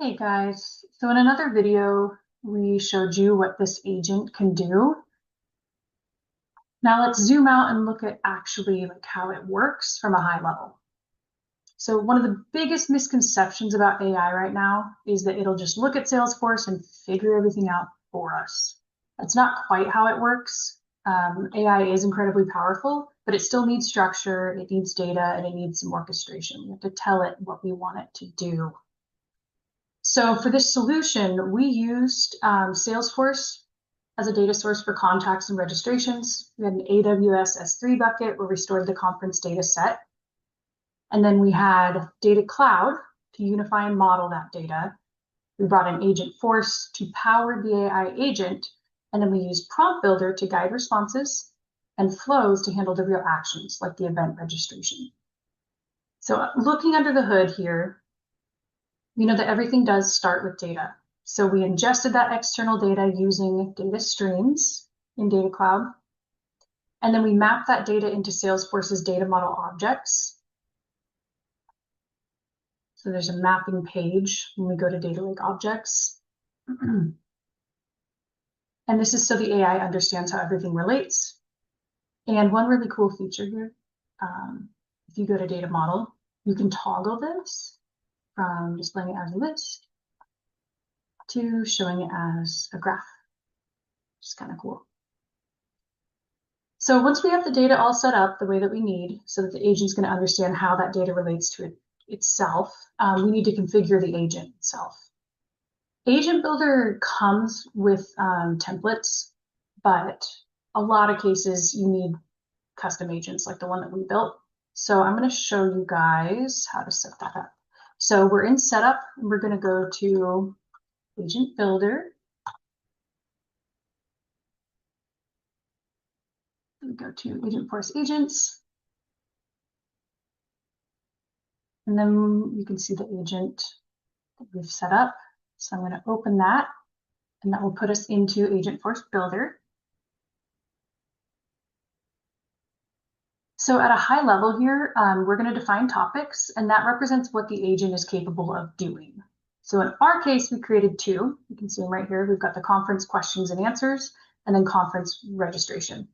Hey guys, so in another video, we showed you what this agent can do. Now let's zoom out and look at actually how it works from a high level. So one of the biggest misconceptions about AI right now is that it'll just look at Salesforce and figure everything out for us. That's not quite how it works. AI is incredibly powerful, but it still needs structure, it needs data, and it needs some orchestration. We have to tell it what we want it to do. So for this solution, we used Salesforce as a data source for contacts and registrations. We had an AWS S3 bucket where we stored the conference data set. And then we had Data Cloud to unify and model that data. We brought in Agentforce to power the AI agent. And then we used Prompt Builder to guide responses and flows to handle the real actions like the event registration. So looking under the hood here, we know that everything does start with data. So we ingested that external data using data streams in Data Cloud. And then we mapped that data into Salesforce's data model objects. So there's a mapping page when we go to Data Lake Objects. And this is so the AI understands how everything relates. And one really cool feature here, if you go to Data Model, you can toggle this from displaying it as a list to showing it as a graph, which is kind of cool. So once we have the data all set up the way that we need so that the agent's going to understand how that data relates to it itself, we need to configure the agent itself. Agent Builder comes with templates, but a lot of cases you need custom agents like the one that we built. So I'm going to show you guys how to set that up. So we're in setup and we're going to go to Agent Builder. We go to Agentforce Agents. And then you can see the agent that we've set up. So I'm going to open that, and that will put us into Agentforce Builder. So at a high level here, we're going to define topics, and that represents what the agent is capable of doing. So in our case, we created two. You can see them right here. We've got the conference questions and answers, and then conference registration.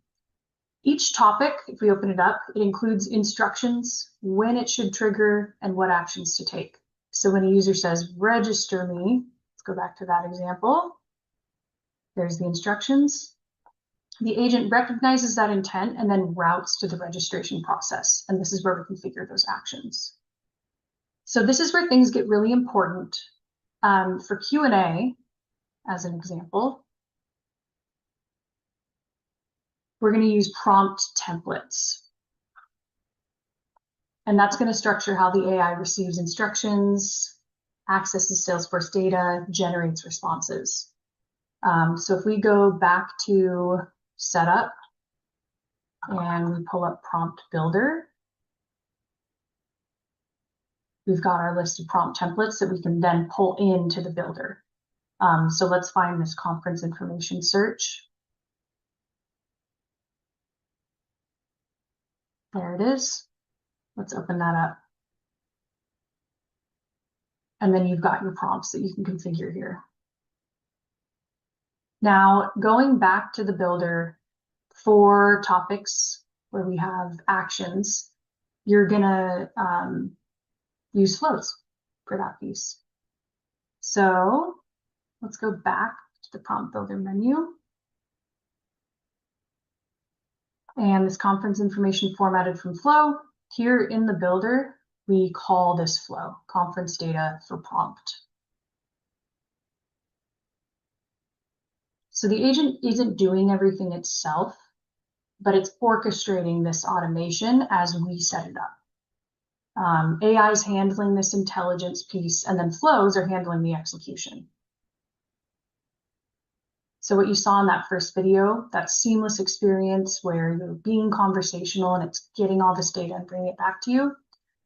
Each topic, if we open it up, it includes instructions, when it should trigger, and what actions to take. So when a user says, register me, let's go back to that example. There's the instructions. The agent recognizes that intent and then routes to the registration process. And this is where we configure those actions. So this is where things get really important. For Q&A, as an example, we're going to use prompt templates. And that's going to structure how the AI receives instructions, accesses Salesforce data, generates responses. So if we go back to setup and we pull up Prompt Builder, we've got our list of prompt templates that we can then pull into the builder. So let's find this conference information search. There it is. Let's open that up. And then you've got your prompts that you can configure here. Now, going back to the builder for topics where we have actions, you're gonna use flows for that piece. So let's go back to the prompt builder menu. And this conference information formatted from flow. Here in the builder, we call this flow conference data for prompt. So the agent isn't doing everything itself, but it's orchestrating this automation as we set it up. AI is handling this intelligence piece, and then flows are handling the execution. So what you saw in that first video, that seamless experience where you're being conversational and it's getting all this data and bringing it back to you,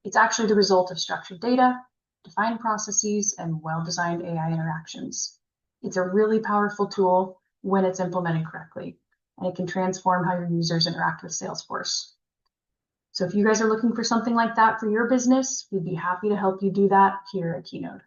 it's actually the result of structured data, defined processes, and well-designed AI interactions. It's a really powerful tool when it's implemented correctly, and it can transform how your users interact with Salesforce. So if you guys are looking for something like that for your business, we'd be happy to help you do that here at Keynote.